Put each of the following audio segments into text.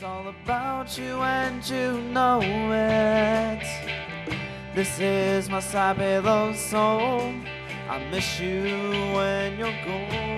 It's all about you and you know it. This is my Sabelo song. I miss you when you're gone.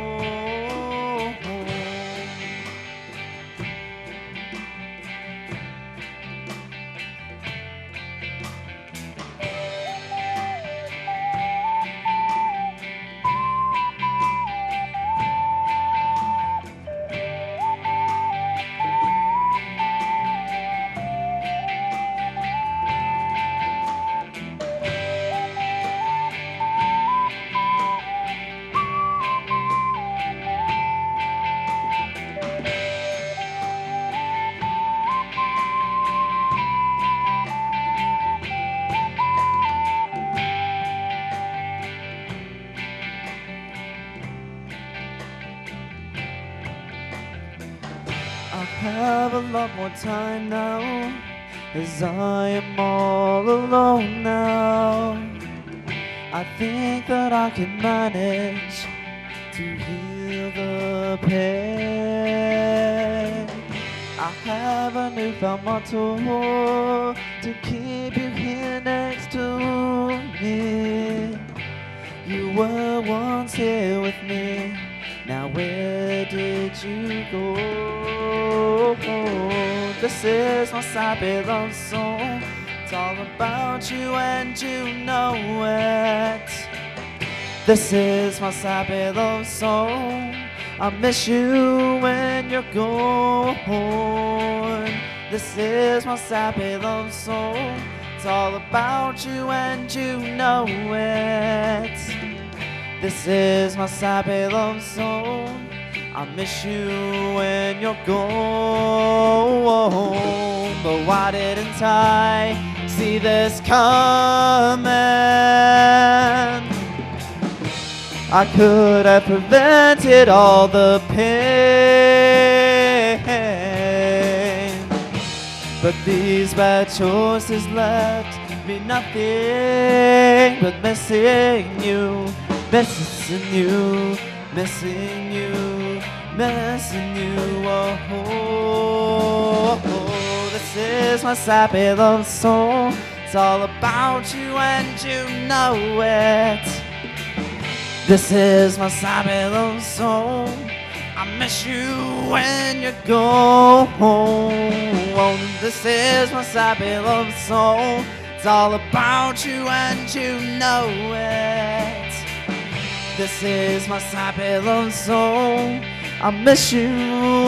I have a lot more time now, as I am all alone now. I think that I can manage to heal the pain. I have a newfound motto to keep you here next to me. You were once here with me, now where did you go? This is my Sabelo song. It's all about you and you know it. This is my Sabelo song. I miss you when you're gone. This is my Sabelo song. It's all about you and you know it. This is my Sabelo song. I miss you when you're gone. But why didn't I see this coming? I could have prevented all the pain, but these bad choices left me nothing but missing you, missing you, missing you, missing you. Oh, oh, oh. This is my Sabelo song. It's all about you and you know it. This is my Sabelo song. I miss you when you're gone. This is my Sabelo song. It's all about you and you know it. This is my Sabelo song. I miss you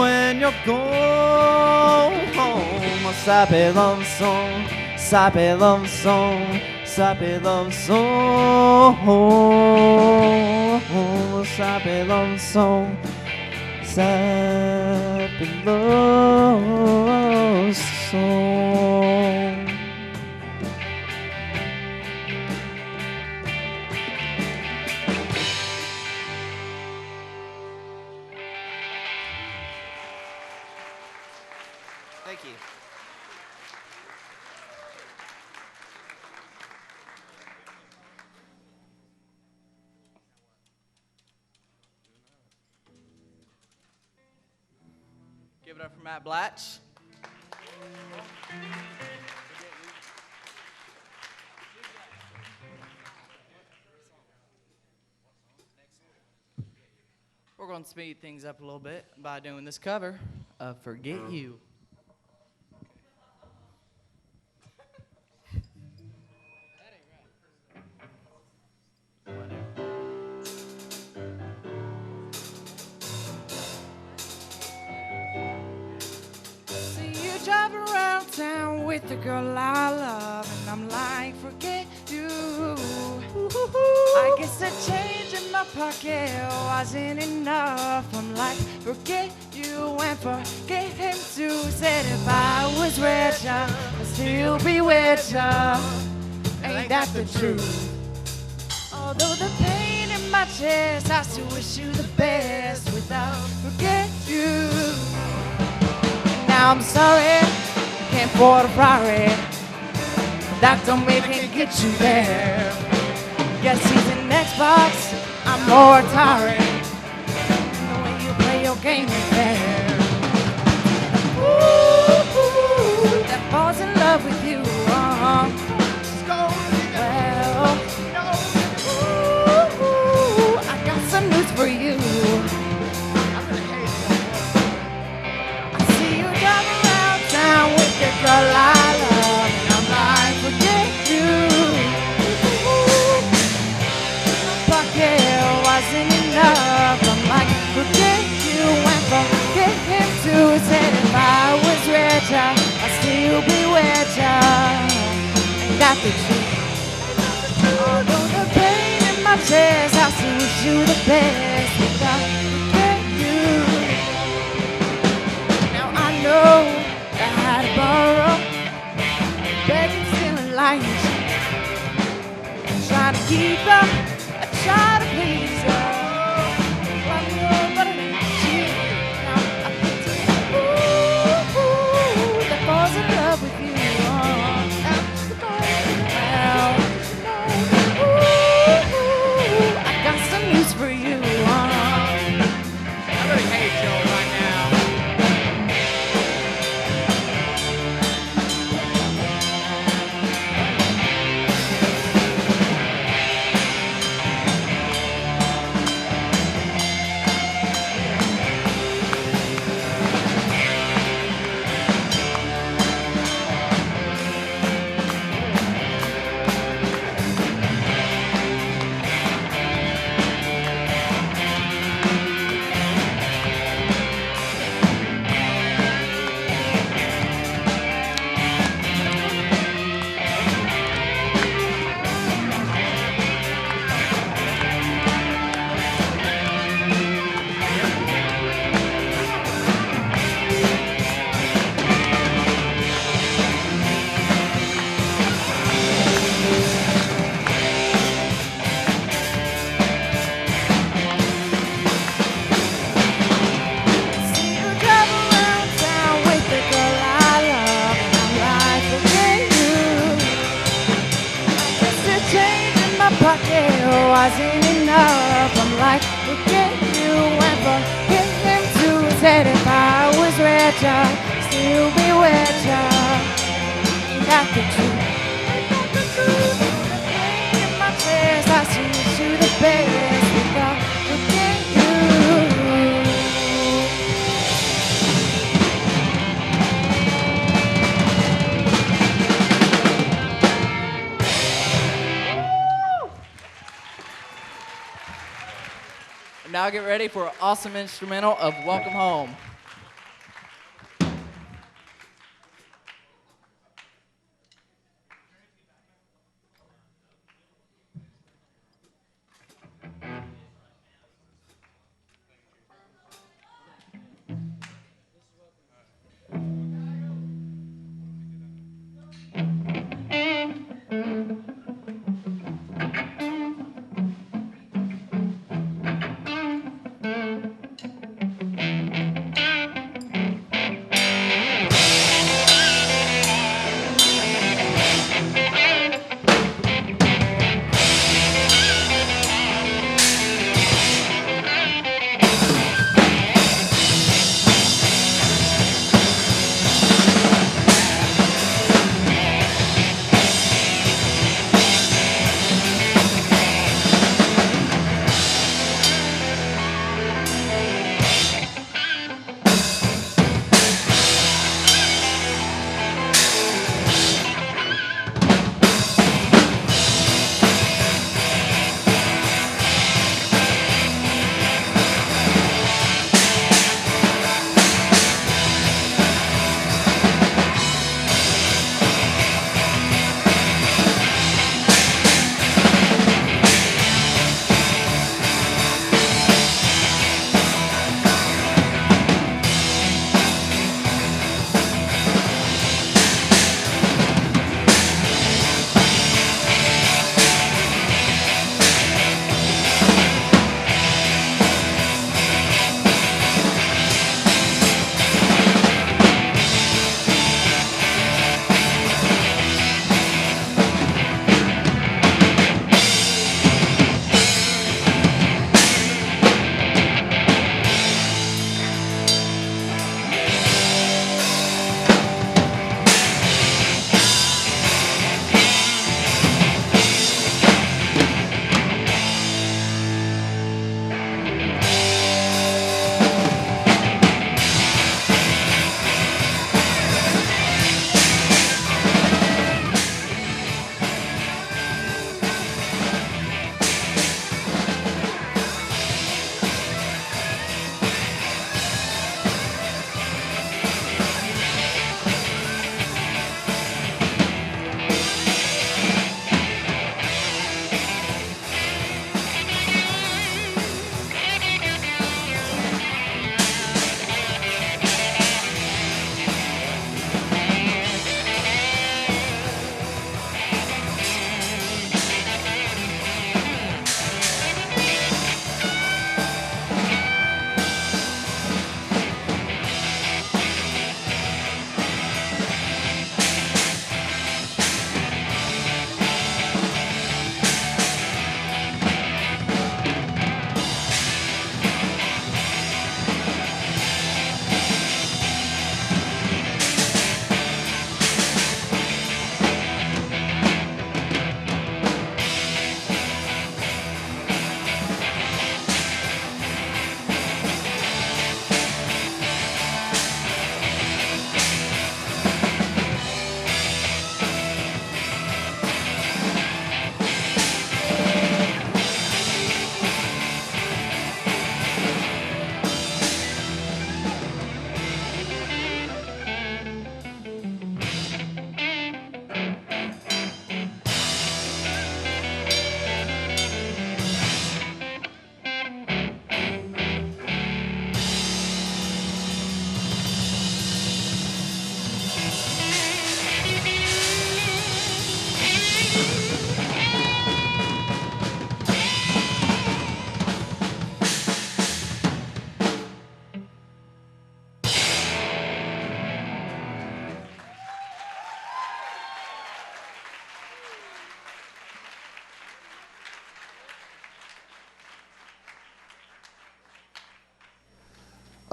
when you're gone. My Sabelo song, Sabelo song, Sabelo song, Sabelo song, Sabelo song. Thank you. Give it up for Matt Blatch. We're going to speed things up a little bit by doing this cover of Forget You. Drive around town with the girl I love, and I'm like, forget you. I guess the change in my pocket wasn't enough. I'm like, forget you and forget him too. Said if I was richer, I'd still be with ya. Ain't that the truth? Although the pain in my chest, I still wish you the best without forget you. Now I'm sorry, can't afford a Ferrari. That don't mean I can't get you there. Guess he's in Xbox, I'm more Atari. The way you play your game is fair. Ooh. I was richer, I'd still be with ya. Ain't got the truth. Although the pain in my chest, I still wish you the best. Without you. Now I know I had to borrow, begging, stealing, lying, trying to keep up, I try to please her. Love you, but I need you. Now I think to ooh, that falls in love with you. I got some news for you. I really hate Joe right now. See you drive around town with the girl I love. I'm like, forget you. Guess the change in my pocket wasn't enough. I'm like, forget you and forget him too. Said if I was richer, still be with ya. Ain't got the truth. The pain in my chest, I still wish you the best. Without forget you. Now get ready for an awesome instrumental of Welcome Home.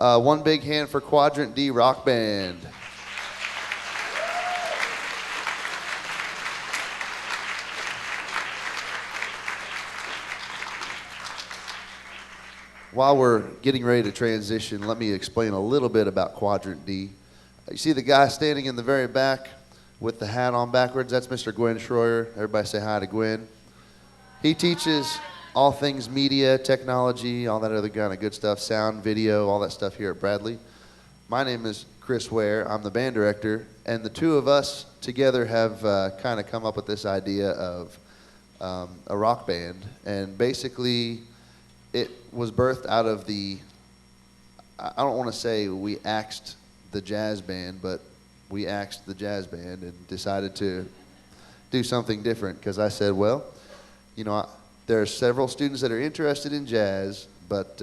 One big hand for Quadrant D Rock Band. While we're getting ready to transition, let me explain a little bit about Quadrant D. You see the guy standing in the very back with the hat on backwards? That's Mr. Gwen Schroyer. Everybody say hi to Gwen. He teaches all things media, technology, all that other kind of good stuff, sound, video, all that stuff here at Bradley. My name is Chris Ware. I'm the band director, and the two of us together have kind of come up with this idea of a rock band, and basically it was birthed out of I don't want to say we axed the jazz band, but we axed the jazz band and decided to do something different, because I said, well, you know, there are several students that are interested in jazz, but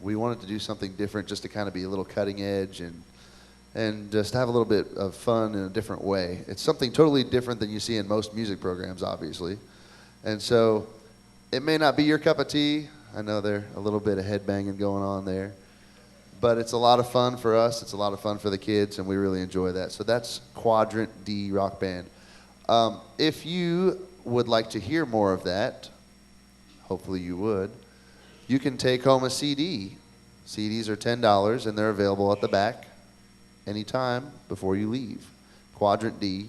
we wanted to do something different just to kind of be a little cutting edge and just have a little bit of fun in a different way. It's something totally different than you see in most music programs, obviously. And so it may not be your cup of tea. I know there's a little bit of headbanging going on there. But it's a lot of fun for us. It's a lot of fun for the kids, and we really enjoy that. So that's Quadrant D Rock Band. If you would like to hear more of that, hopefully you would, you can take home a CD. CDs are $10, and they're available at the back anytime before you leave. Quadrant D.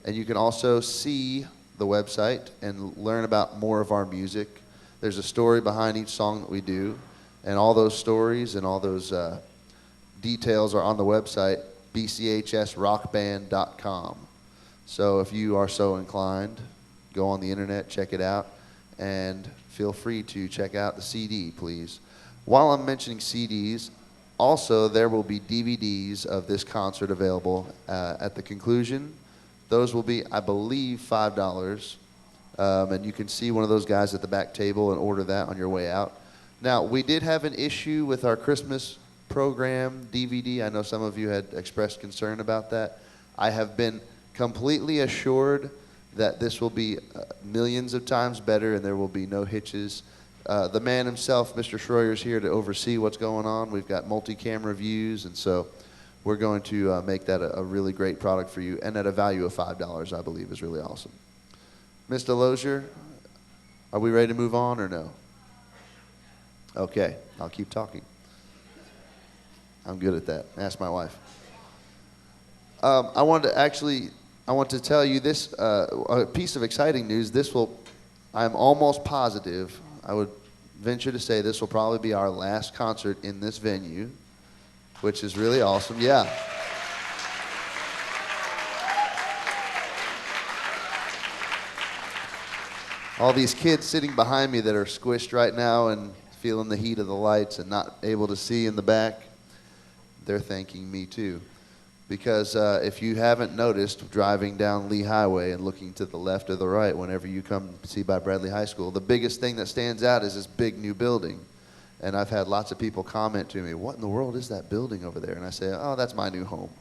And you can also see the website and learn about more of our music. There's a story behind each song that we do, and all those stories and all those details are on the website, bchsrockband.com. So if you are so inclined, go on the internet, check it out, and feel free to check out the CD, please. While I'm mentioning CDs, also there will be DVDs of this concert available at the conclusion. Those will be, I believe, $5. And you can see one of those guys at the back table and order that on your way out. Now, we did have an issue with our Christmas program DVD. I know some of you had expressed concern about that. I have been completely assured that this will be millions of times better and there will be no hitches. The man himself, Mr. Schroyer, is here to oversee what's going on. We've got multi-camera views, and so we're going to make that a really great product for you, and at a value of $5, I believe, is really awesome. Mr. Lozier, are we ready to move on or no? Okay, I'll keep talking. I'm good at that. Ask my wife. I want to tell you this, a piece of exciting news. I'm almost positive, I would venture to say this will probably be our last concert in this venue, which is really awesome. Yeah. All these kids sitting behind me that are squished right now and feeling the heat of the lights and not able to see in the back, they're thanking me too. Because if you haven't noticed, driving down Lee Highway and looking to the left or the right whenever you come see by Bradley High School, the biggest thing that stands out is this big new building. And I've had lots of people comment to me, what in the world is that building over there? And I say, oh, that's my new home.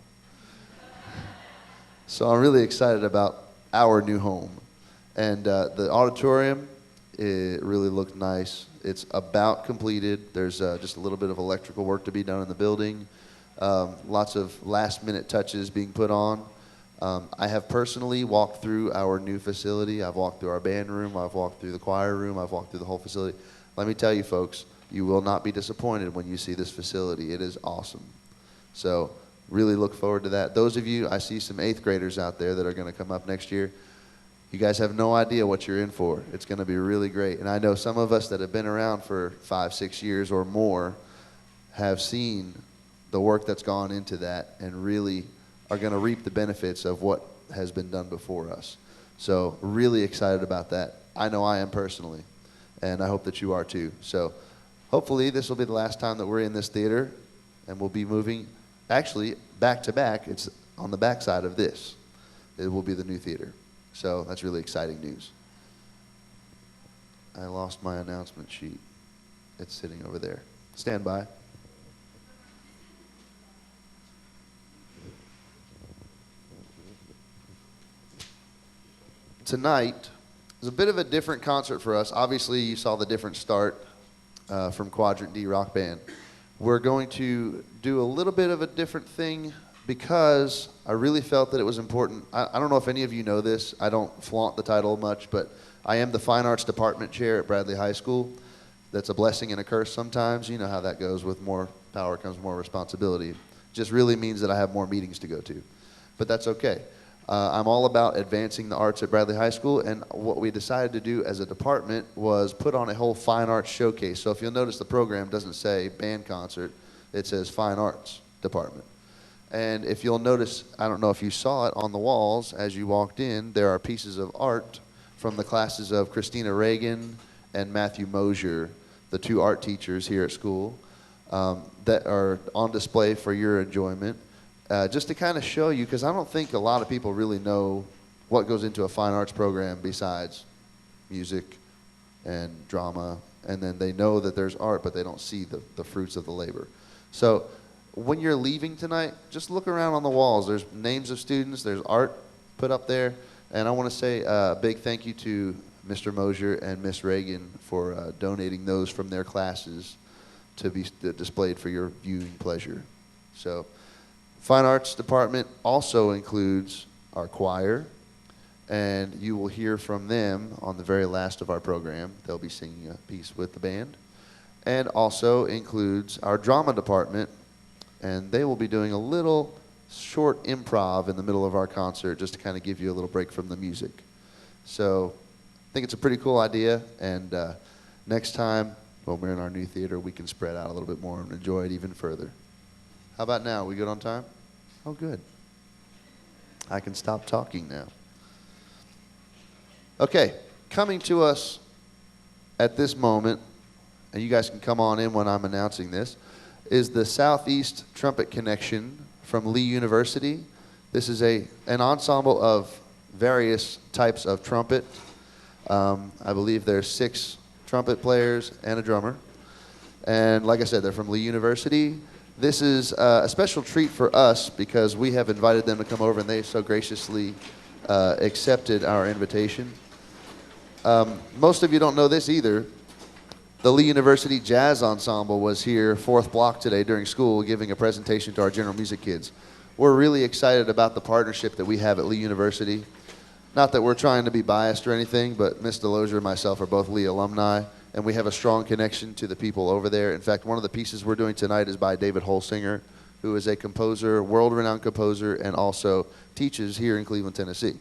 So I'm really excited about our new home. And the auditorium, it really looked nice. It's about completed. There's just a little bit of electrical work to be done in the building. Lots of last-minute touches being put on. I have personally walked through our new facility. I've walked through our band room. I've walked through the choir room. I've walked through the whole facility. Let me tell you, folks, you will not be disappointed when you see this facility. It is awesome. So really look forward to that. Those of you, I see some 8th graders out there that are going to come up next year. You guys have no idea what you're in for. It's going to be really great. And I know some of us that have been around for 5, 6 years or more have seen the work that's gone into that and really are going to reap the benefits of what has been done before us. So really excited about that. I know I am personally, and I hope that you are too. So hopefully this will be the last time that we're in this theater, and we'll be moving, actually, back to back. It's on the back side of this. It will be the new theater. So that's really exciting news. I lost my announcement sheet. It's sitting over there. Stand by. Tonight is a bit of a different concert for us. Obviously, you saw the different start from Quadrant D Rock Band. we're going to do a little bit of a different thing because I really felt that it was important. I don't know if any of you know this. I don't flaunt the title much, but I am the Fine Arts Department Chair at Bradley High School. That's a blessing and a curse sometimes. You know how that goes. With more power comes more responsibility. Just really means that I have more meetings to go to. But that's okay. I'm all about advancing the arts at Bradley High School, and what we decided to do as a department was put on a whole fine arts showcase. So if you'll notice, the program doesn't say band concert, it says Fine Arts Department. And if you'll notice, I don't know if you saw it on the walls as you walked in, there are pieces of art from the classes of Christina Reagan and Matthew Mosier, the two art teachers here at school, that are on display for your enjoyment. Just to kind of show you, because I don't think a lot of people really know what goes into a fine arts program besides music and drama, and then they know that there's art, but they don't see the fruits of the labor. So when you're leaving tonight, just look around on the walls. There's names of students, there's art put up there, and I want to say a big thank you to Mr. Mosier and Miss Reagan for donating those from their classes to be displayed for your viewing pleasure. So Fine Arts Department also includes our choir, and you will hear from them on the very last of our program. They'll be singing a piece with the band. And also includes our drama department, and they will be doing a little short improv in the middle of our concert just to kind of give you a little break from the music. So I think it's a pretty cool idea, and next time when we're in our new theater, we can spread out a little bit more and enjoy it even further. How about now? We good on time? Oh, good. I can stop talking now. Okay, coming to us at this moment, and you guys can come on in when I'm announcing this, is the Southeast Trumpet Connection from Lee University. This is an ensemble of various types of trumpet. I believe there's 6 trumpet players and a drummer. And like I said, they're from Lee University. This is a special treat for us because we have invited them to come over, and they so graciously accepted our invitation. Most of you don't know this either. The Lee University Jazz Ensemble was here 4th block today during school giving a presentation to our general music kids. We're really excited about the partnership that we have at Lee University. Not that we're trying to be biased or anything, but Ms. Delosier and myself are both Lee alumni, and we have a strong connection to the people over there. In fact, one of the pieces we're doing tonight is by David Holsinger, who is a composer, world-renowned composer, and also teaches here in Cleveland, Tennessee.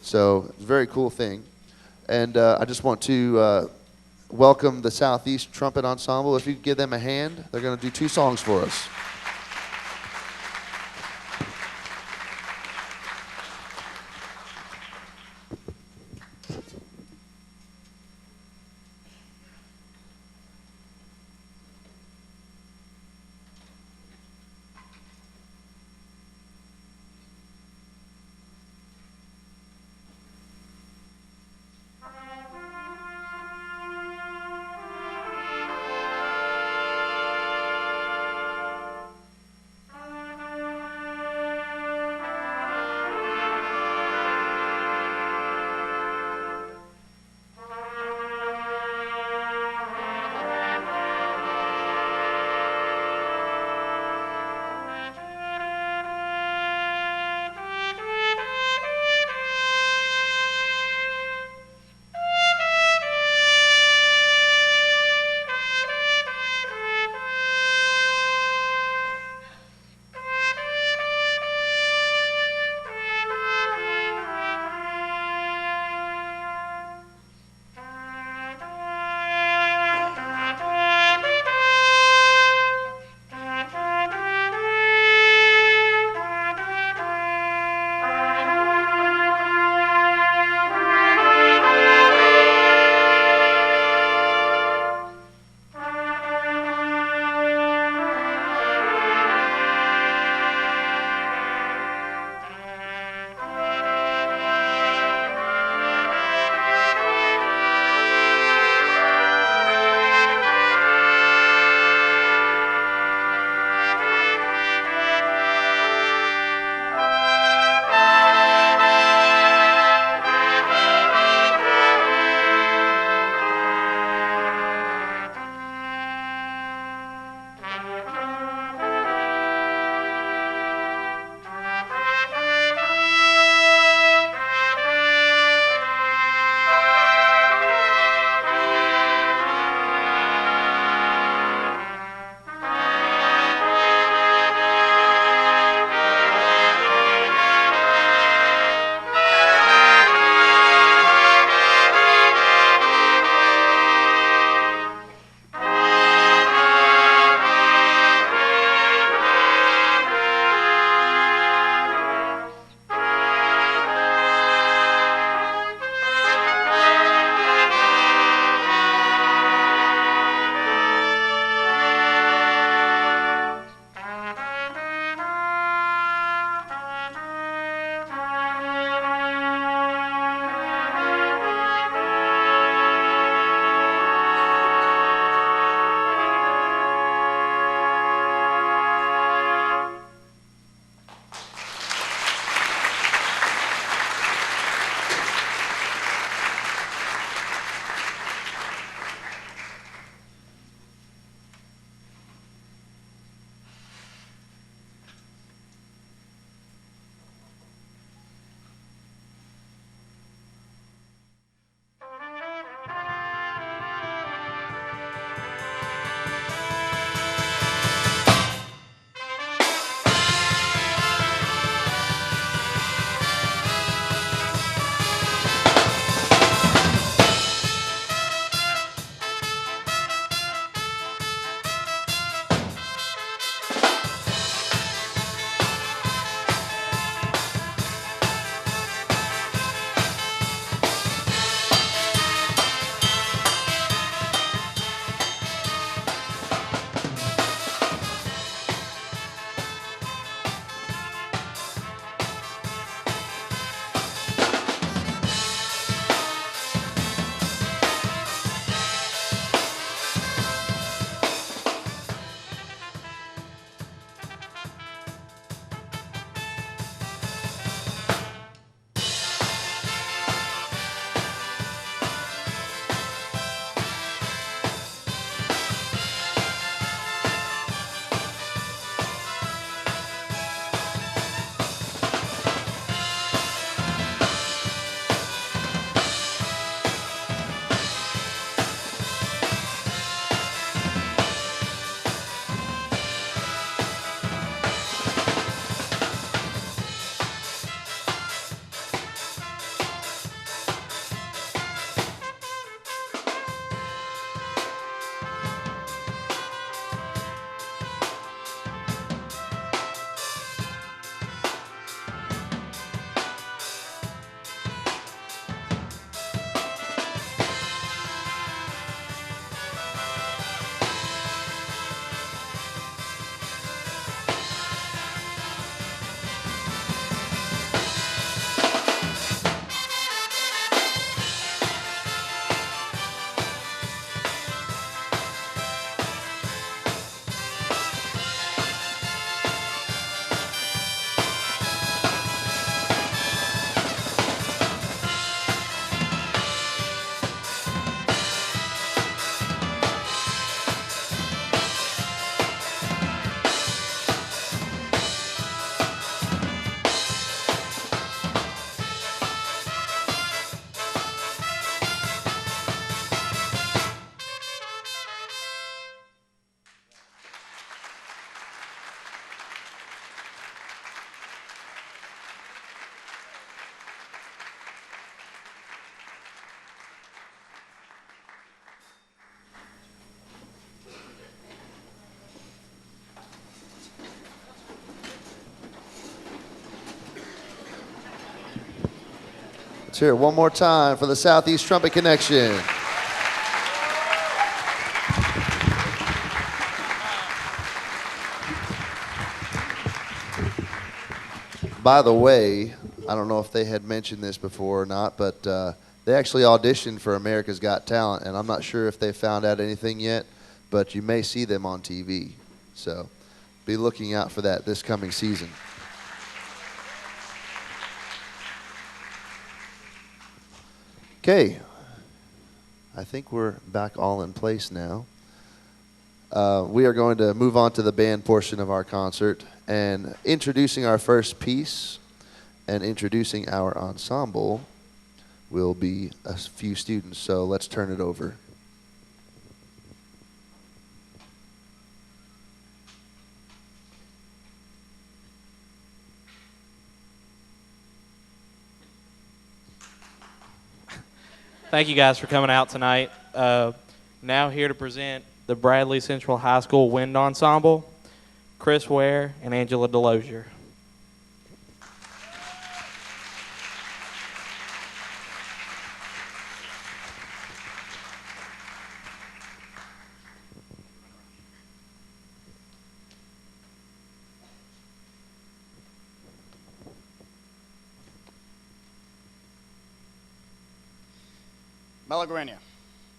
So it's a very cool thing. And I just want to welcome the Southeast Trumpet Ensemble. If you could give them a hand, they're going to do 2 songs for us. hear it one more time for the Southeast Trumpet Connection. By the way, I don't know if they had mentioned this before or not, but they actually auditioned for America's Got Talent, and I'm not sure if they found out anything yet, but you may see them on TV. So be looking out for that this coming season. Okay, I think we're back all in place now. We are going to move on to the band portion of our concert, and introducing our first piece and introducing our ensemble will be a few students, so let's turn it over. Thank you guys for coming out tonight. Now here to present the Bradley Central High School Wind Ensemble, Chris Ware and Angela Delosier. Malagueña.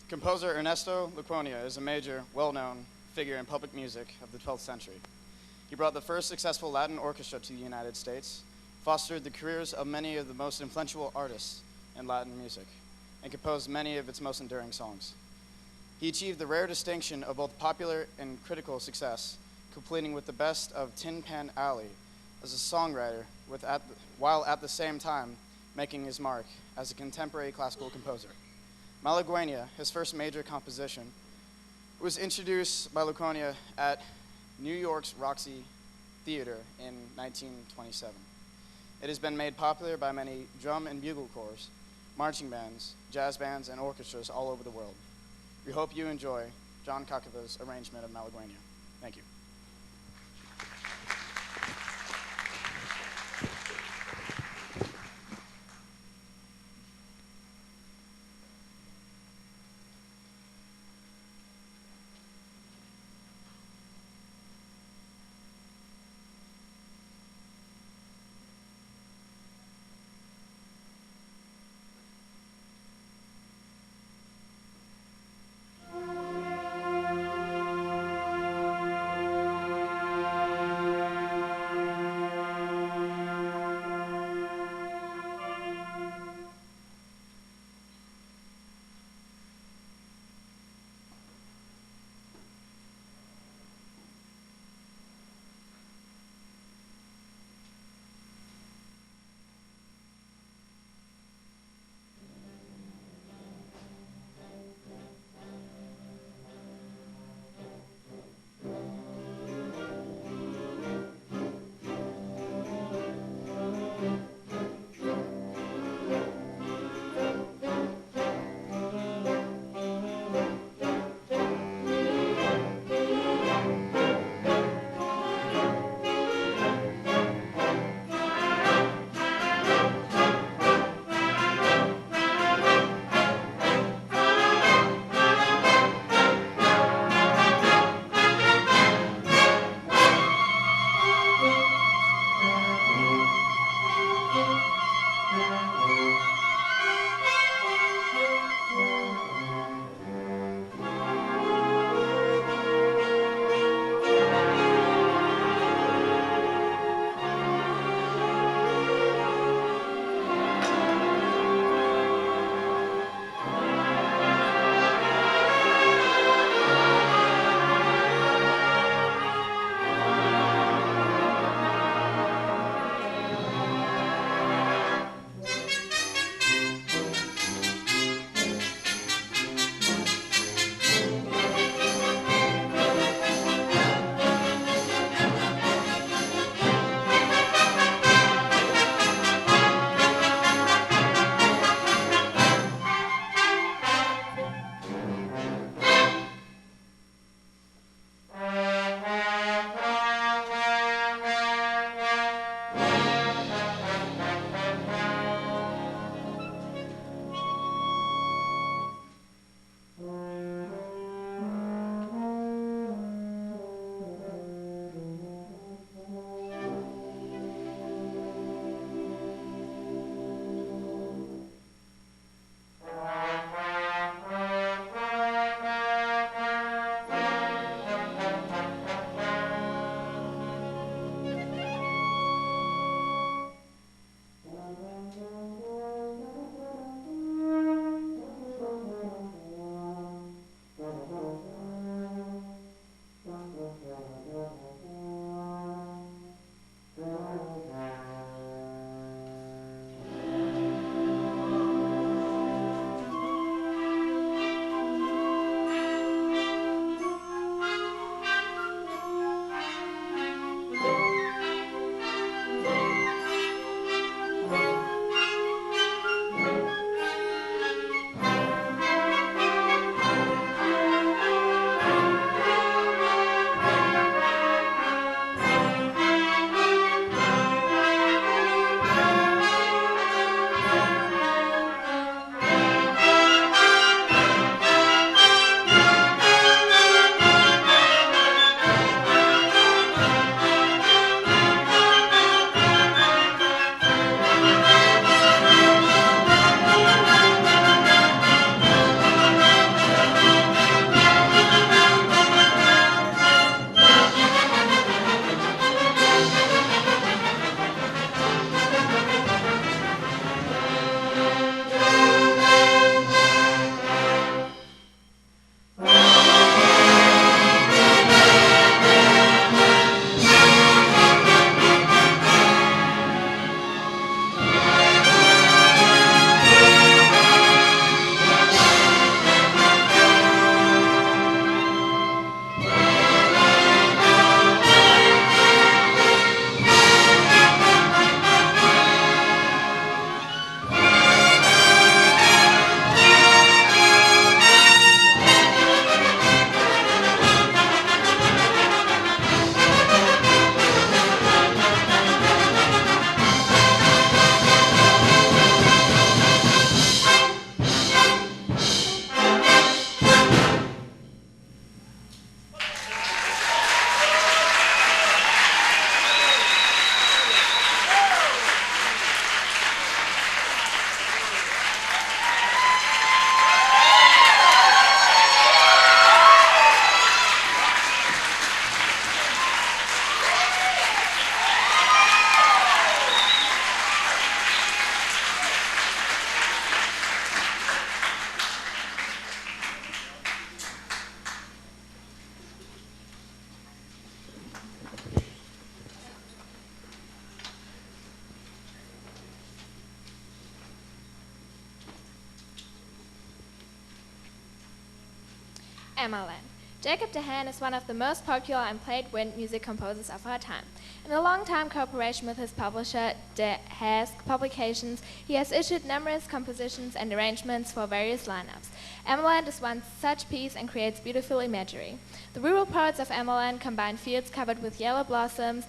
Composer Ernesto Lacuonia is a major, well-known figure in public music of the 12th century. He brought the first successful Latin orchestra to the United States, fostered the careers of many of the most influential artists in Latin music, and composed many of its most enduring songs. He achieved the rare distinction of both popular and critical success, completing with the best of Tin Pan Alley as a songwriter, while at the same time making his mark as a contemporary classical composer. Malagueña, his first major composition, was introduced by Lacuonia at New York's Roxy Theater in 1927. It has been made popular by many drum and bugle corps, marching bands, jazz bands, and orchestras all over the world. We hope you enjoy John Kakava's arrangement of Malagueña. Thank you. Emmaland. Jacob DeHaan is one of the most popular and played wind music composers of our time. In a long-time cooperation with his publisher, DeHask Publications, he has issued numerous compositions and arrangements for various lineups. Emmaland is one such piece and creates beautiful imagery. The rural parts of Emmaland combine fields covered with yellow blossoms,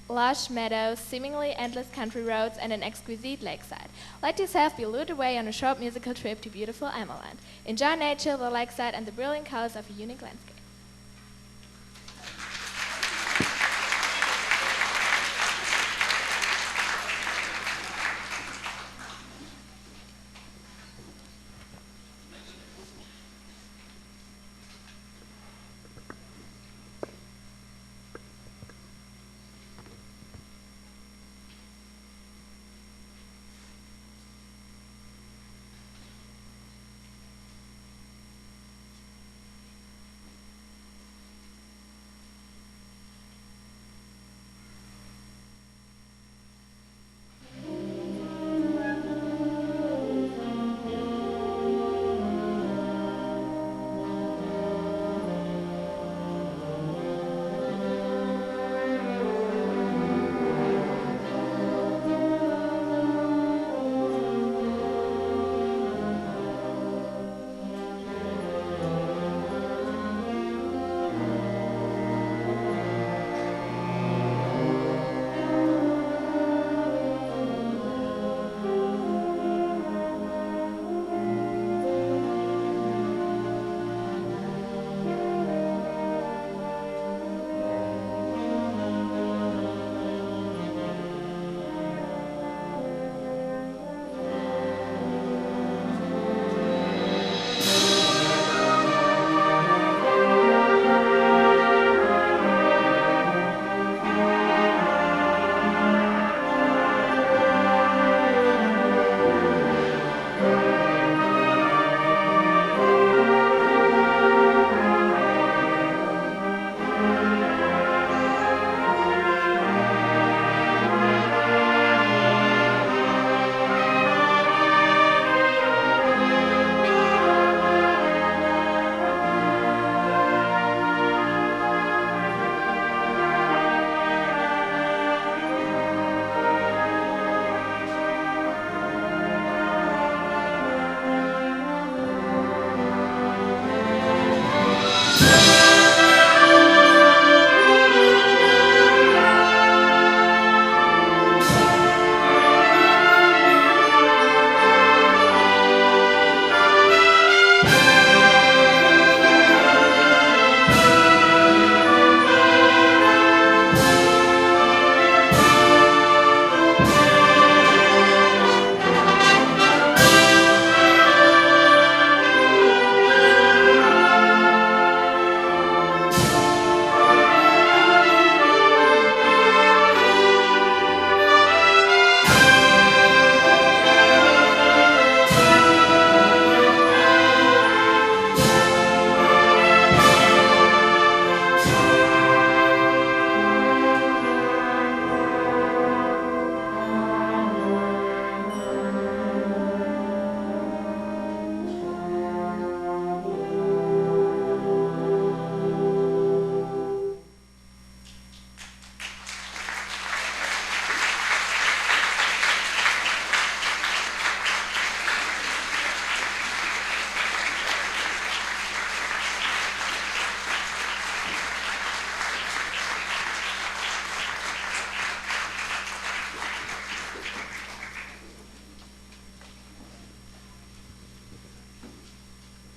lush meadows, seemingly endless country roads, and an exquisite lakeside. Let yourself be lured away on a short musical trip to beautiful Emmaland. Enjoy nature, the lakeside, and the brilliant colors of a unique landscape.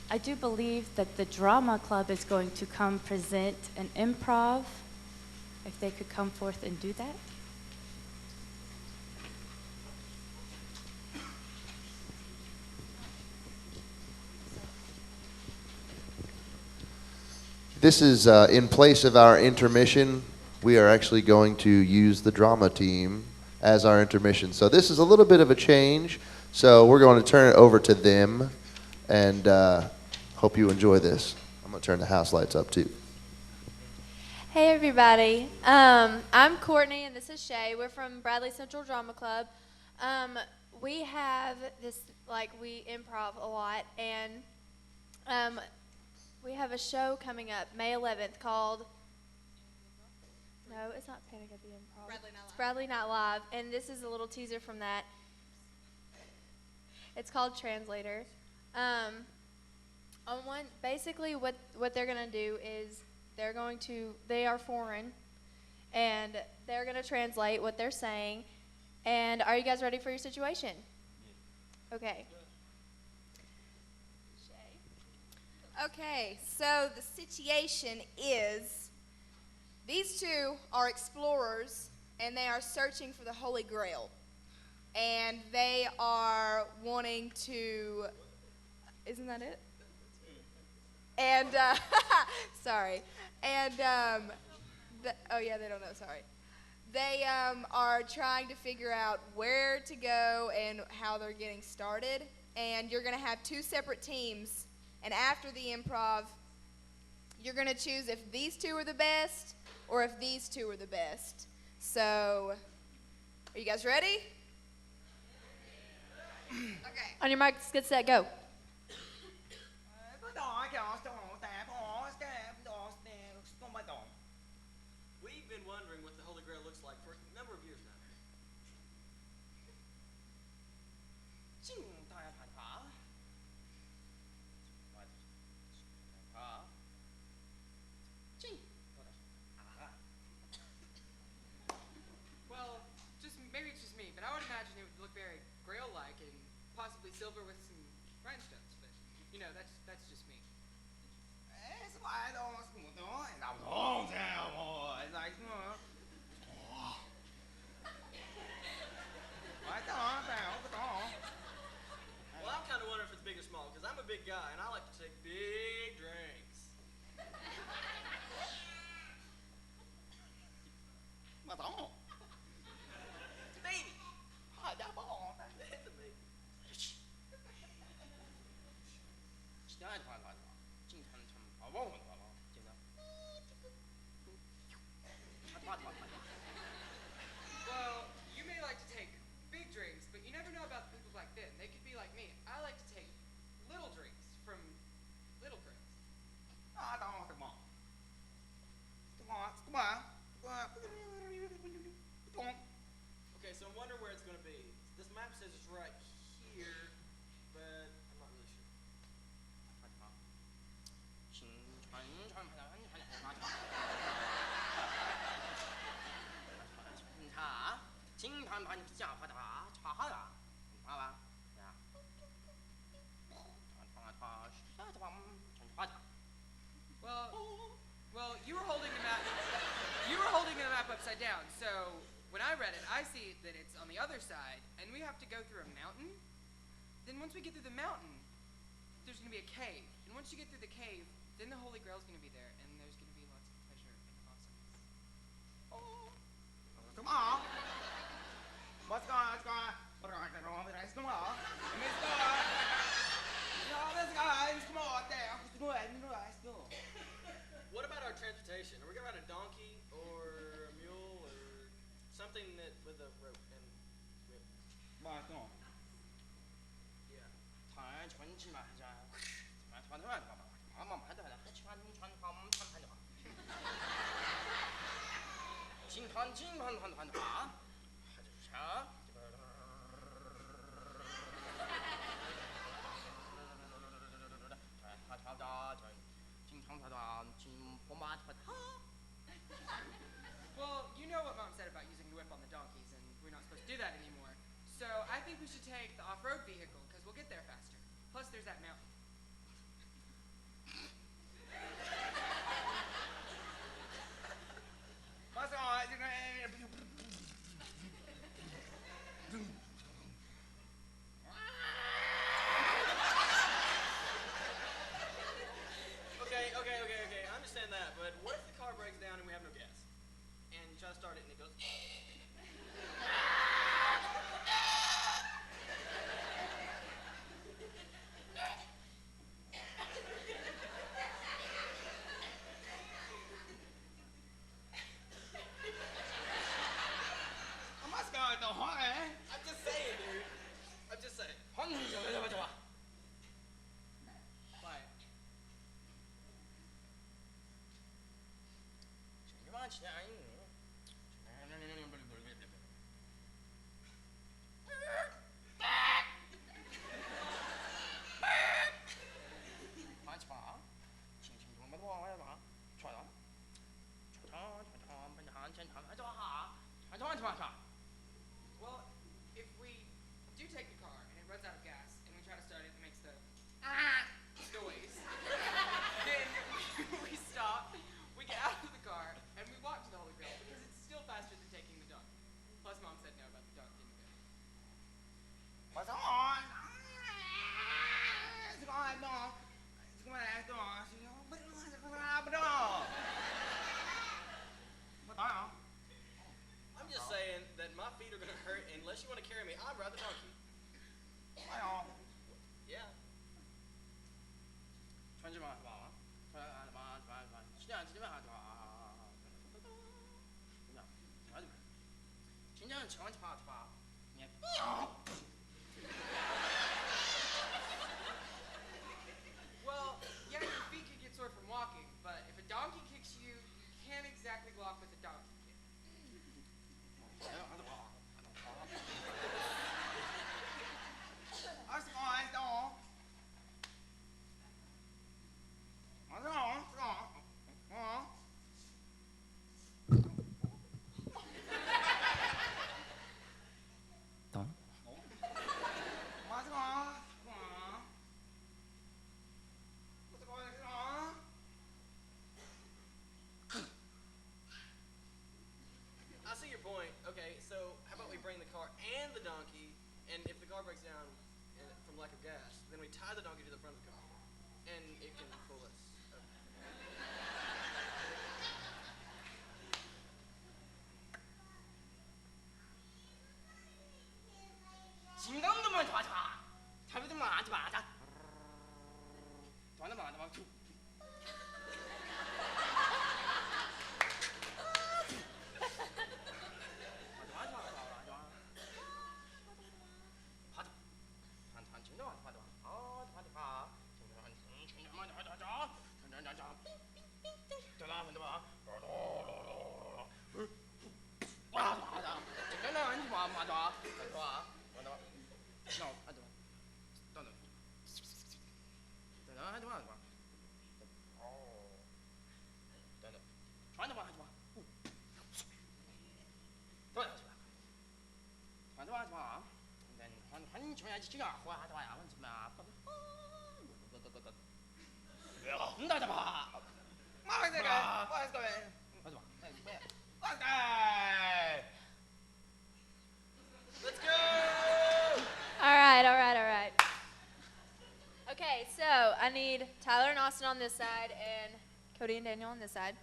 I do believe that the drama club is going to come present an improv. If they could come forth and do that. This is in place of our intermission. We are actually going to use the drama team as our intermission. So this is a little bit of a change. So we're going to turn it over to them, and hope you enjoy this. I'm going to turn the house lights up too. Hey everybody, I'm Courtney and this is Shay. We're from Bradley Central Drama Club. We have this, we improv a lot, and We have a show coming up May 11th called. No, it's not Panic at the Improv. Bradley Night Live. It's Bradley Night Live, and this is a little teaser from that. It's called Translator. Basically what they're gonna do is they are foreign, and they're gonna translate what they're saying. And are you guys ready for your situation? Okay. Okay, so the situation is these two are explorers and they are searching for the Holy Grail. And they are wanting to. Isn't that it? And, sorry. And, oh yeah, they don't know, sorry. They are trying to figure out where to go and how they're getting started. And you're going to have two separate teams. And after the improv, you're going to choose if these two are the best or if these two are the best. So, are you guys ready? Okay. On your marks, get set, go. We've been wondering what the Holy Grail looks like for a number of years now. Well, maybe it's just me, but I would imagine it would look very Grail-like and possibly silver with some rhinestones. But that's just me. Well, I'm kind of wondering if it's big or small, because I'm a big guy and I like to take big drinks. It's a baby. It's a baby. Well, you may like to take big drinks, but you never know about people like them. They could be like me. I like to take little drinks from little girls. Okay, so I'm wondering where it's going to be. This map says it's right here, but I'm not really sure. Well, you were holding the map. You were holding the map upside down. So when I read it, I see that it's on the other side, and we have to go through a mountain. Then once we get through the mountain, there's going to be a cave. And once you get through the cave, then the Holy Grail's going to be there, and there's going to be lots of pleasure and awesomeness. Come on. What's going on? What's going on? Come on. Come on. What about our transportation? Are we going to ride a donkey or a mule or something that with a rope and whip? Yeah. Well, you know what Mom said about using the whip on the donkeys, and we're not supposed to do that anymore. So I think we should take the off-road vehicle, because we'll get there faster. Plus, there's that mountain. Okay. I understand that, but what if the car breaks down and we have no gas? And you try to start it and it goes. breaks down from lack of gas, then we tie the donkey to the front of the car, and it can pull us up. 진강도만 좋아 좋아. 자비들만 하지 마자. 좋아하는 말 하지 마. Let's go! All right. Okay, so I need Tyler and Austin on this side and Cody and Daniel on this side.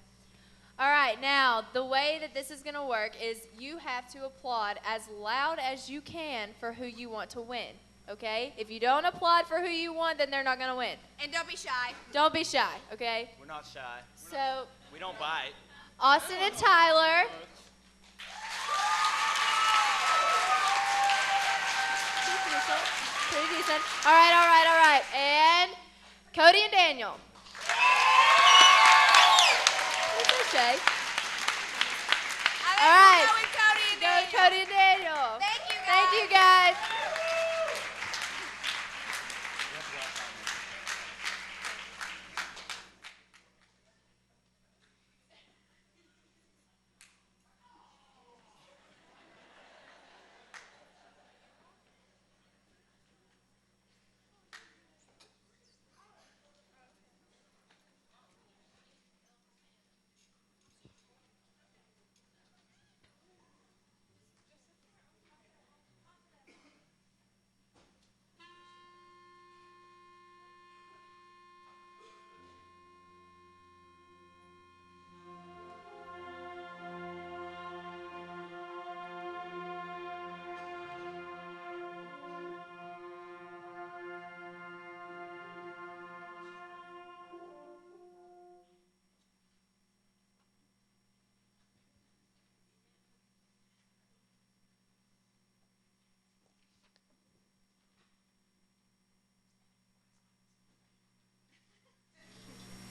All right, now the way that this is going to work is you have to applaud as loud as you can for who you want to win, okay? If you don't applaud for who you want, then they're not going to win. And don't be shy. Don't be shy, okay? We're not shy. So, We don't bite. Austin and Tyler. Pretty decent. All right. And Cody and Daniel. It's okay. All right. Go with Cody and Go with Daniel. Cody and Daniel. Thank you, guys. Thank you, guys.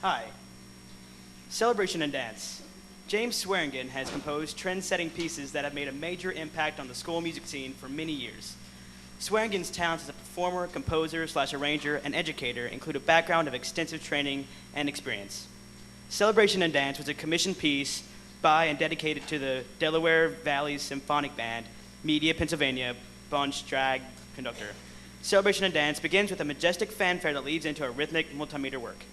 Hi. Celebration and Dance. James Swearingen has composed trend-setting pieces that have made a major impact on the school music scene for many years. Swearingen's talents as a performer, composer/arranger, and educator include a background of extensive training and experience. Celebration and Dance was a commissioned piece by and dedicated to the Delaware Valley Symphonic Band, Media, Pennsylvania, Bunch Drag Conductor. Celebration and Dance begins with a majestic fanfare that leads into a rhythmic multimeter work.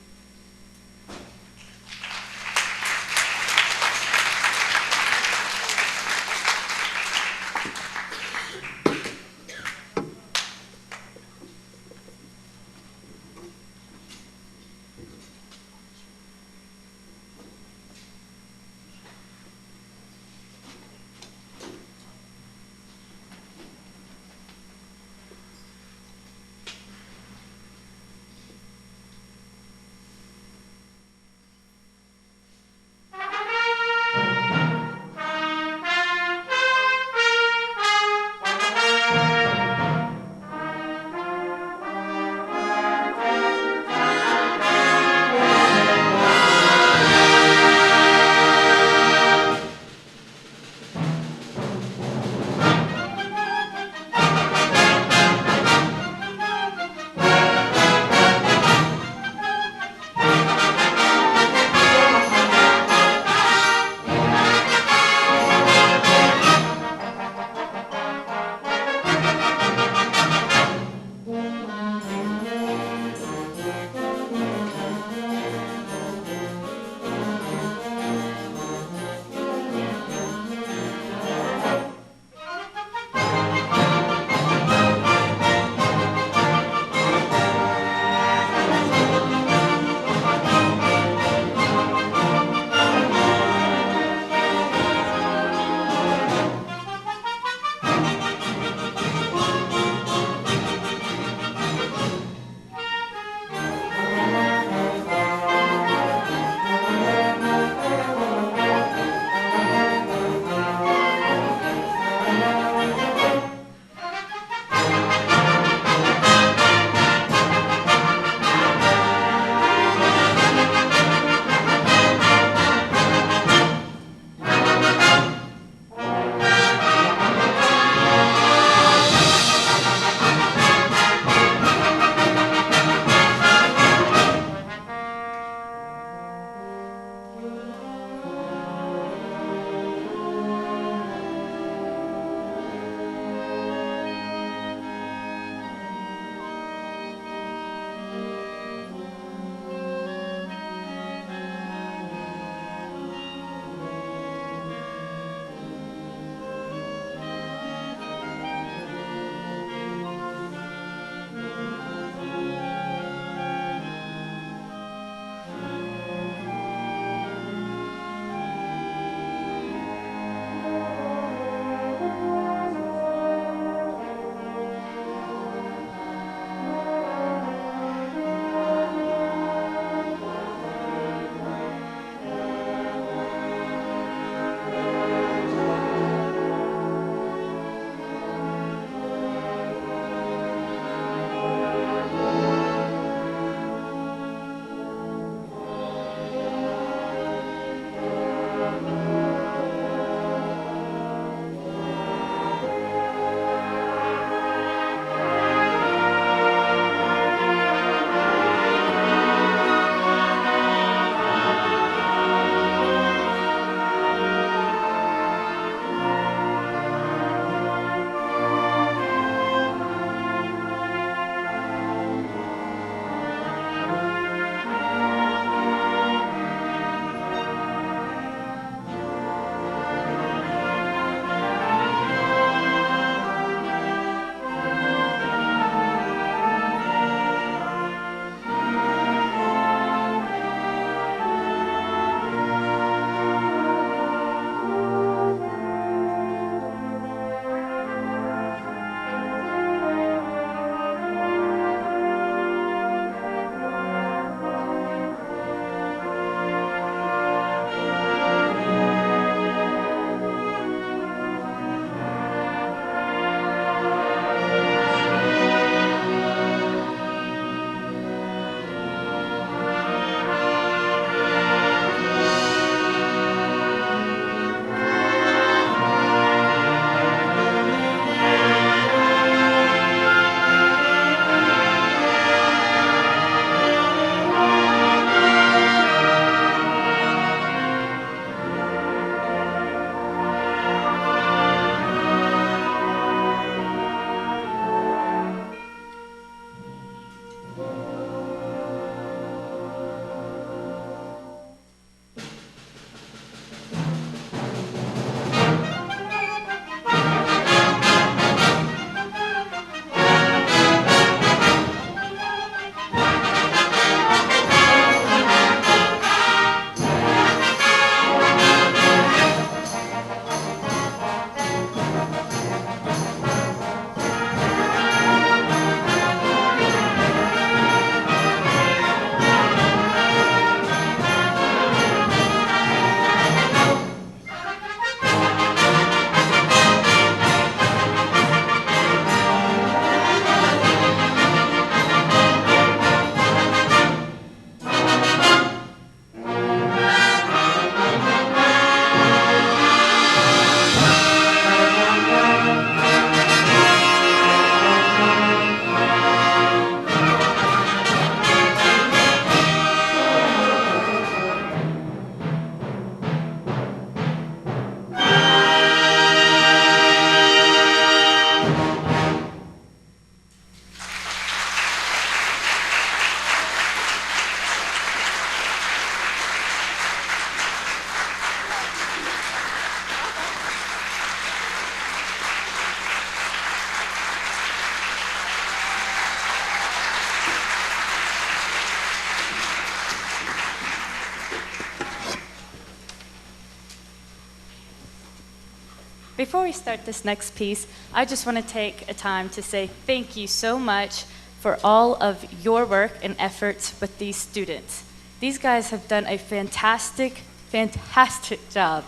Before we start this next piece, I just want to take a time to say thank you so much for all of your work and efforts with these students. These guys have done a fantastic, fantastic job,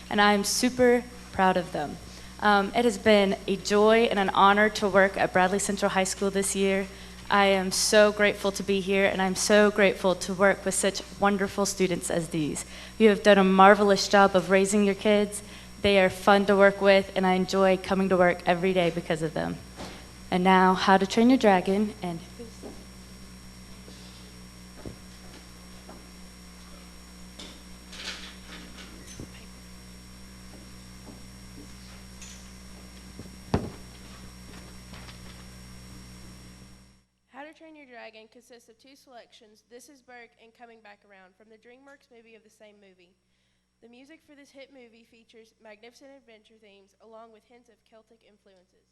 and I am super proud of them. It has been a joy and an honor to work at Bradley Central High School this year. I am so grateful to be here, and I'm so grateful to work with such wonderful students as these. You have done a marvelous job of raising your kids. They are fun to work with, and I enjoy coming to work every day because of them. And now, How to Train Your Dragon, and How to Train Your Dragon consists of two selections, This Is Burke and Coming Back Around, from the DreamWorks movie of the same movie. The music for this hit movie features magnificent adventure themes along with hints of Celtic influences.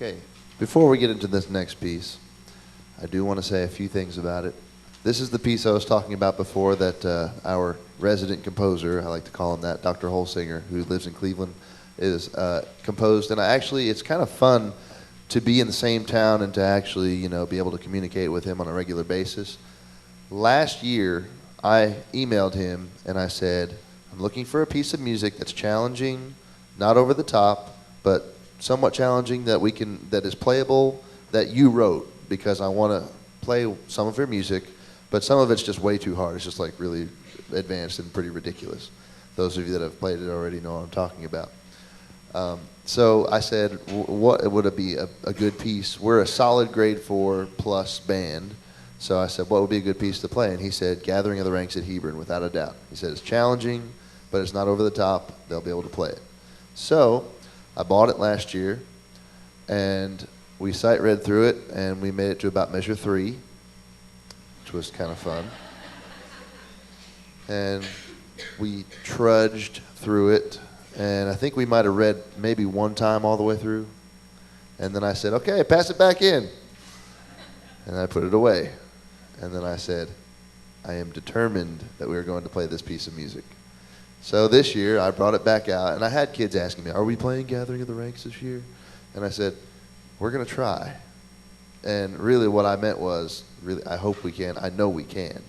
Okay, before we get into this next piece, I do want to say a few things about it. This is the piece I was talking about before that our resident composer, I like to call him that, Dr. Holsinger, who lives in Cleveland, is composed. And it's kind of fun to be in the same town and to actually, be able to communicate with him on a regular basis. Last year, I emailed him and I said, I'm looking for a piece of music that's challenging, not over the top, but somewhat challenging that is playable, that you wrote, because I want to play some of your music, but some of it's just way too hard. It's just like really advanced and pretty ridiculous. Those of you that have played it already know what I'm talking about. So I said, what would it be a good piece? We're a solid grade 4 plus band. So I said, what would be a good piece to play? And he said, Gathering of the Ranks at Hebron, without a doubt. He said, it's challenging, but it's not over the top. They'll be able to play it. So I bought it last year, and we sight read through it, and we made it to about measure 3, which was kind of fun. And we trudged through it, and I think we might have read maybe one time all the way through. And then I said, okay, pass it back in. And I put it away. And then I said, I am determined that we are going to play this piece of music. So this year, I brought it back out, and I had kids asking me, are we playing Gathering of the Ranks this year? And I said, we're going to try. And really what I meant was, really, I hope we can. I know we can.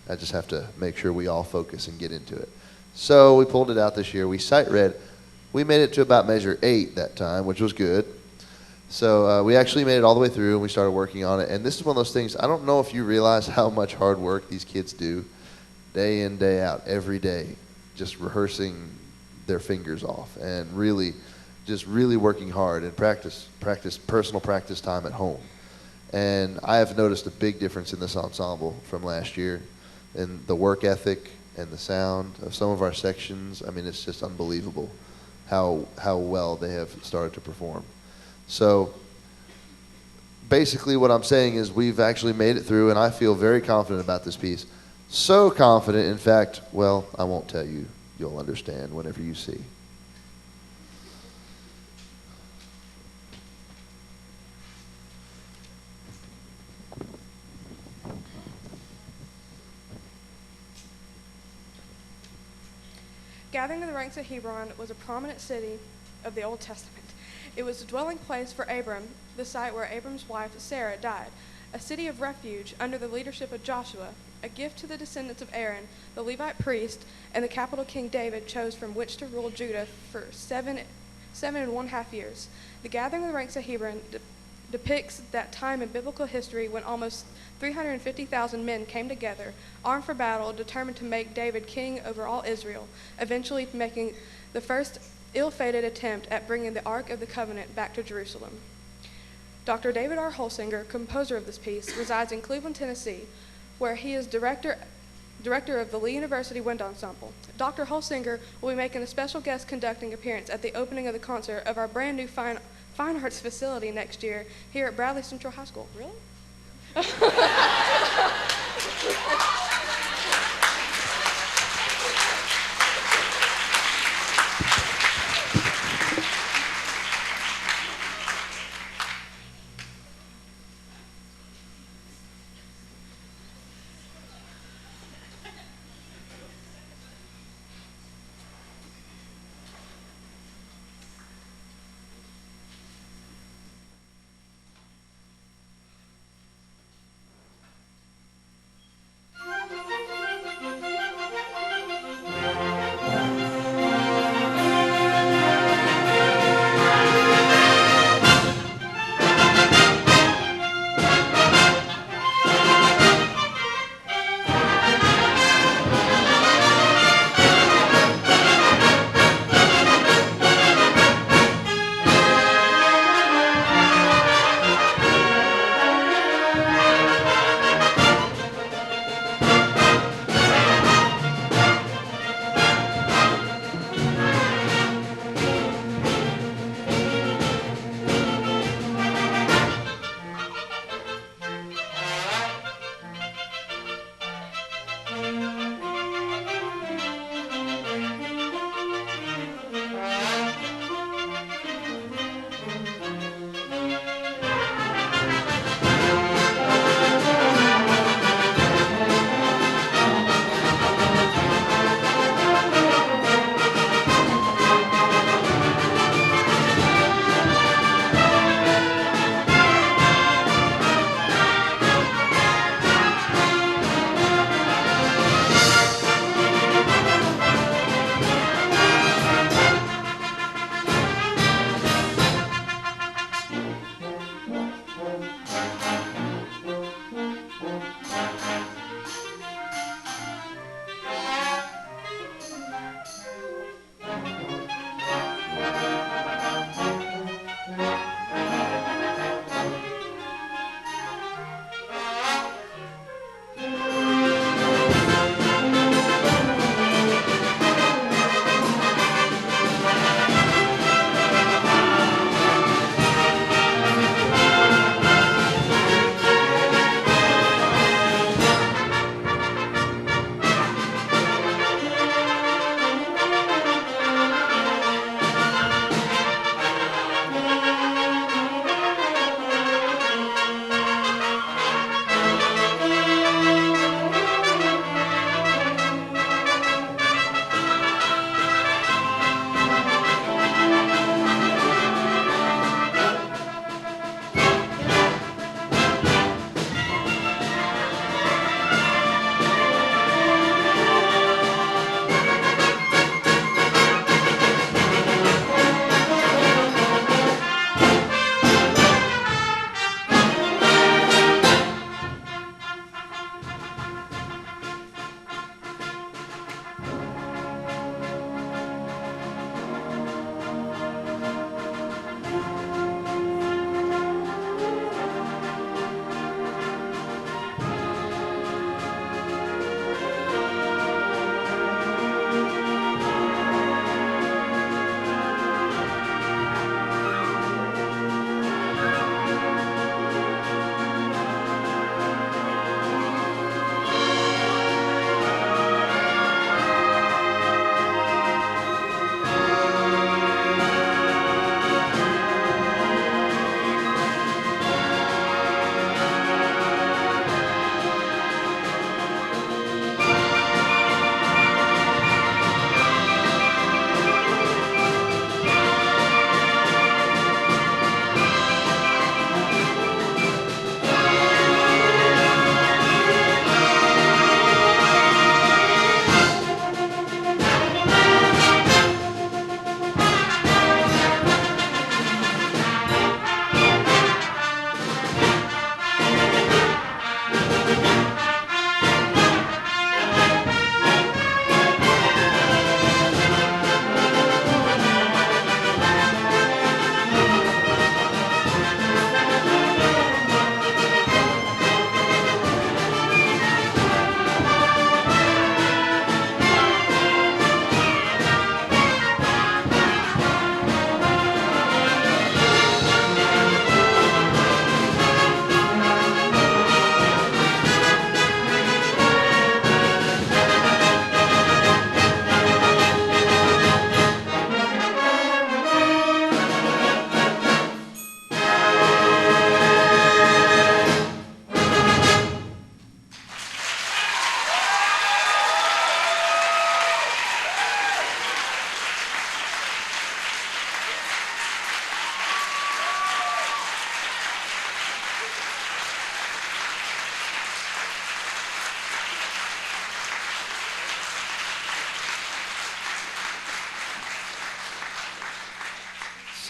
I just have to make sure we all focus and get into it. So we pulled it out this year. We sight read. We made it to about measure 8 that time, which was good. So we actually made it all the way through, and we started working on it. And this is one of those things, I don't know if you realize how much hard work these kids do day in, day out, every day, just rehearsing their fingers off and really working hard and personal practice time at home. And I have noticed a big difference in this ensemble from last year in the work ethic and the sound of some of our sections. I mean, it's just unbelievable how well they have started to perform. So basically what I'm saying is we've actually made it through, and I feel very confident about this piece. So confident, in fact, well, I won't tell you. You'll understand whenever you see. Gathering of the Ranks at Hebron was a prominent city of the Old Testament. It was a dwelling place for Abram, the site where Abram's wife Sarah died, a city of refuge under the leadership of Joshua, a gift to the descendants of Aaron, the Levite priest, and the capital King David chose from which to rule Judah for 7.5 years. The Gathering of the Ranks at Hebron depicts that time in biblical history when almost 350,000 men came together, armed for battle, determined to make David king over all Israel, eventually making the first ill-fated attempt at bringing the Ark of the Covenant back to Jerusalem. Dr. David R. Holsinger, composer of this piece, resides in Cleveland, Tennessee, where he is director of the Lee University Wind Ensemble. Dr. Holsinger will be making a special guest conducting appearance at the opening of the concert of our brand new fine arts facility next year here at Bradley Central High School. Really?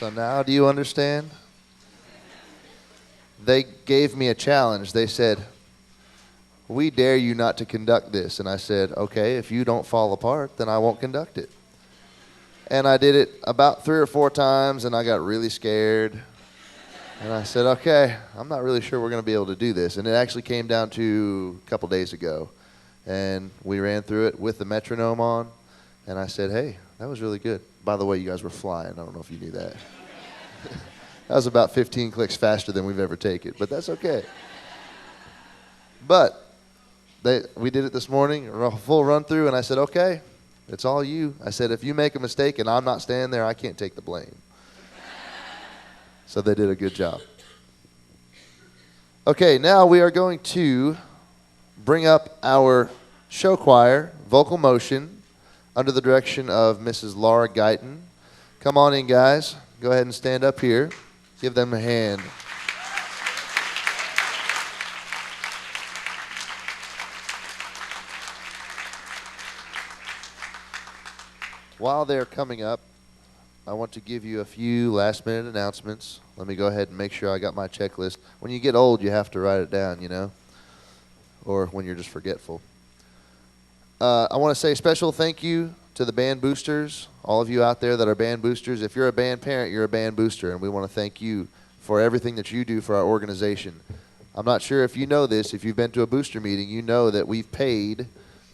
So now do you understand? They gave me a challenge. They said, we dare you not to conduct this. And I said, okay, if you don't fall apart, then I won't conduct it. And I did it about 3 or 4 times, and I got really scared. And I said, okay, I'm not really sure we're going to be able to do this. And it actually came down to a couple days ago. And we ran through it with the metronome on. And I said, hey, that was really good. By the way, you guys were flying. I don't know if you knew that. That was about 15 clicks faster than we've ever taken, but that's okay. But we did it this morning, a full run through, and I said, okay, it's all you. I said, if you make a mistake and I'm not standing there, I can't take the blame. So they did a good job. Okay, now we are going to bring up our show choir, Vocal Motion, under the direction of Mrs. Laura Guyton. Come on in, guys. Go ahead and stand up here. Give them a hand. While they're coming up, I want to give you a few last-minute announcements. Let me go ahead and make sure I got my checklist. When you get old, you have to write it down, you know, or when you're just forgetful. I want to say a special thank you to the band boosters, all of you out there that are band boosters. If you're a band parent, you're a band booster, and we want to thank you for everything that you do for our organization. I'm not sure if you know this. If you've been to a booster meeting, you know that we've paid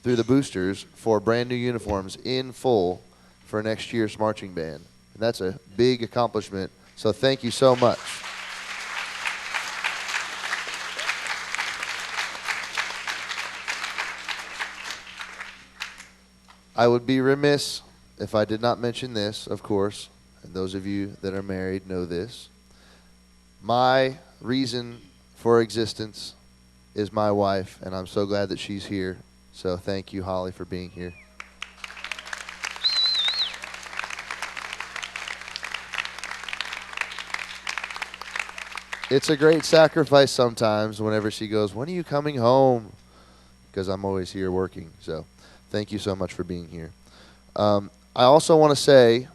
through the boosters for brand new uniforms in full for next year's marching band. And that's a big accomplishment, so thank you so much. I would be remiss if I did not mention this, of course, and those of you that are married know this. My reason for existence is my wife, and I'm so glad that she's here. So thank you, Holly, for being here. It's a great sacrifice sometimes whenever she goes, when are you coming home? Because I'm always here working. So thank you so much for being here. I also want to say,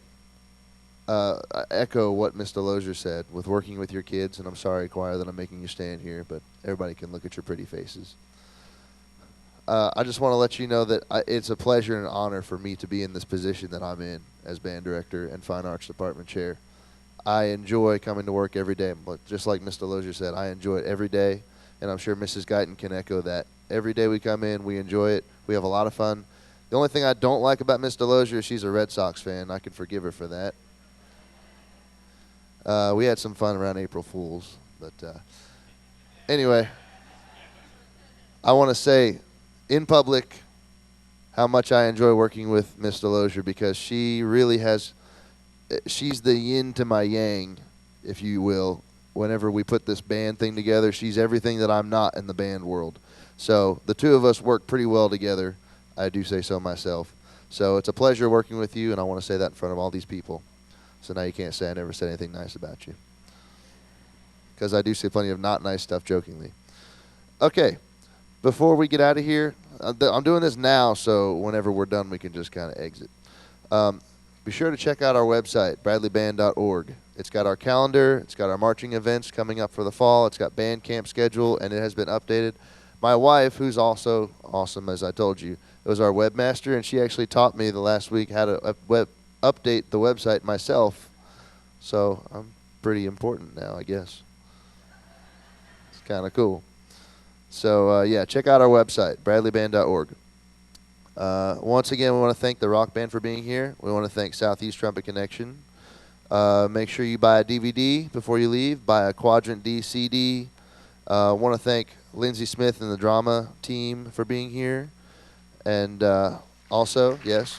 echo what Ms. Delosier said with working with your kids. And I'm sorry, choir, that I'm making you stand here, but everybody can look at your pretty faces. I just want to let you know that it's a pleasure and an honor for me to be in this position that I'm in as band director and fine arts department chair. I enjoy coming to work every day. But just like Ms. Delosier said, I enjoy it every day, and I'm sure Mrs. Guyton can echo that. Every day we come in, we enjoy it. We have a lot of fun. The only thing I don't like about Ms. Delosier is she's a Red Sox fan. I can forgive her for that. We had some fun around April Fools. But anyway, I want to say in public how much I enjoy working with Ms. Delosier, because she really has... she's the yin to my yang, if you will. Whenever we put this band thing together, she's everything that I'm not in the band world. So the two of us work pretty well together. I do say so myself. So it's a pleasure working with you, and I want to say that in front of all these people. So now you can't say I never said anything nice about you. Because I do say plenty of not nice stuff jokingly. Okay, before we get out of here, I'm doing this now, so whenever we're done, we can just kind of exit. Be sure to check out our website, bradleyband.org. It's got our calendar. It's got our marching events coming up for the fall. It's got band camp schedule, and it has been updated. My wife, who's also awesome, as I told you, was our webmaster, and she actually taught me the last week how to update the website myself. So I'm pretty important now, I guess. It's kind of cool. So, yeah, check out our website, bradleyband.org. Once again, we want to thank the rock band for being here. We want to thank Southeast Trumpet Connection. Make sure you buy a DVD before you leave. Buy a Quadrant D CD. Want to thank Lindsay Smith and the drama team for being here. And also, yes.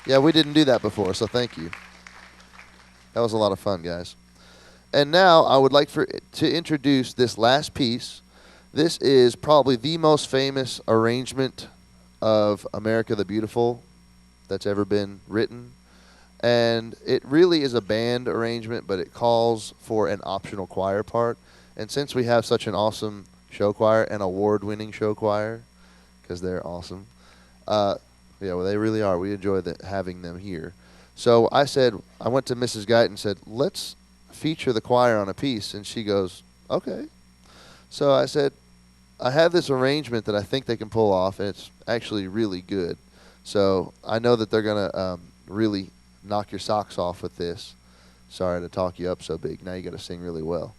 Yeah, we didn't do that before, so thank you. That was a lot of fun, guys. And now I would like to introduce this last piece. This is probably the most famous arrangement of America the Beautiful that's ever been written. And it really is a band arrangement, but it calls for an optional choir part. And since we have such an awesome show choir, an award-winning show choir, because they're awesome, yeah, well, they really are. We enjoy having them here. So I said, I went to Mrs. Guyton and said, let's feature the choir on a piece. And she goes, okay. So I said, I have this arrangement that I think they can pull off, and it's actually really good. So I know that they're going to really knock your socks off with this. Sorry to talk you up so big. Now you got to sing really well.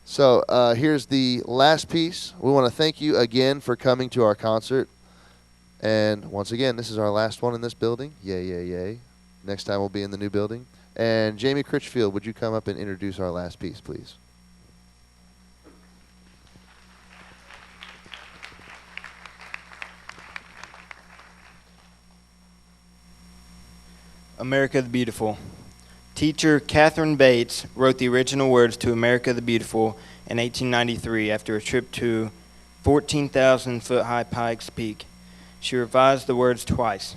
So here's the last piece. We want to thank you again for coming to our concert. And once again, this is our last one in this building. Yay, yay, yay. Next time we'll be in the new building. And Jamie Critchfield, would you come up and introduce our last piece, please? America the Beautiful. Teacher Catherine Bates wrote the original words to America the Beautiful in 1893 after a trip to 14,000-foot-high Pikes Peak. She revised the words twice.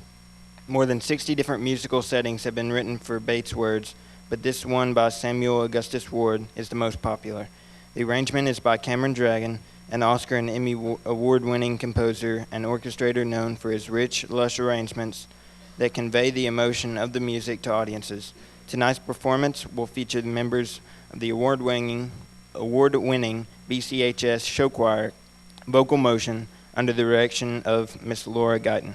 More than 60 different musical settings have been written for Bates' words, but this one by Samuel Augustus Ward is the most popular. The arrangement is by Cameron Dragon, an Oscar and Emmy award-winning composer and orchestrator known for his rich, lush arrangements that convey the emotion of the music to audiences. Tonight's performance will feature the members of the award-winning BCHS show choir, Vocal Motion, under the direction of Miss Laura Guyton.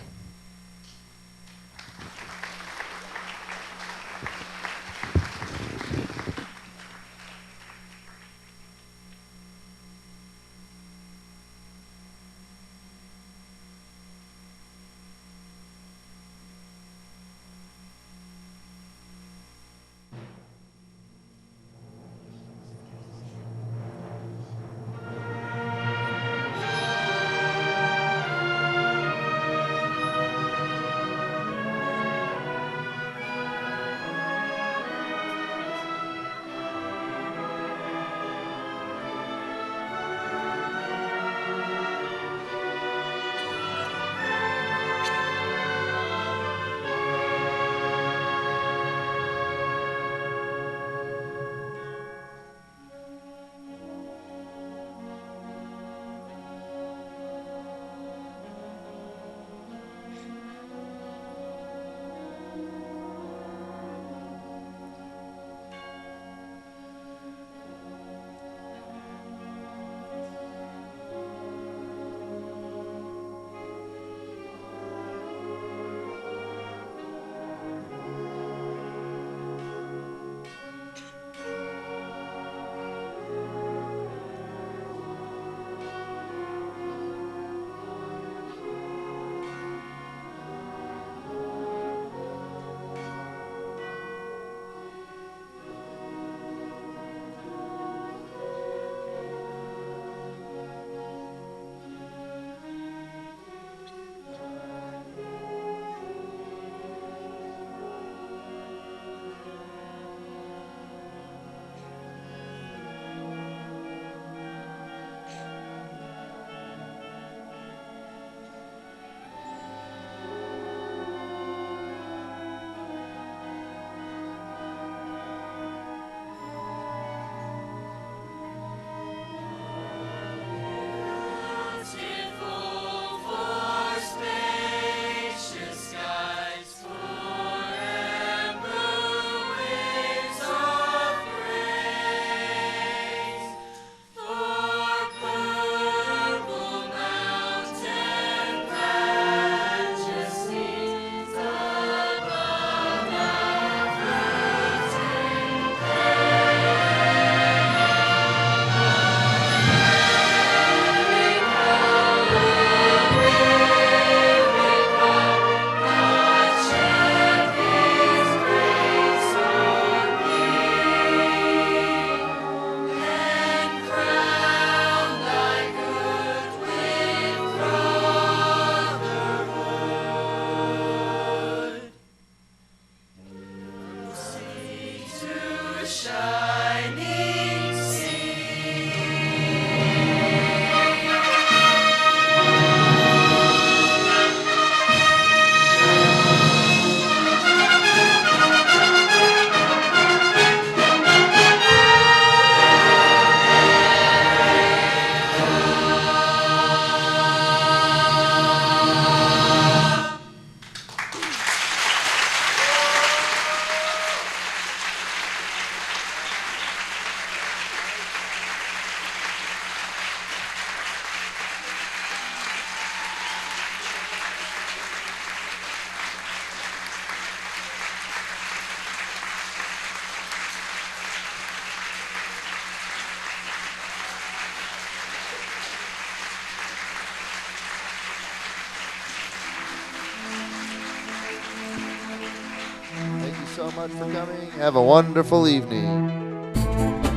so much for coming. Have a wonderful evening.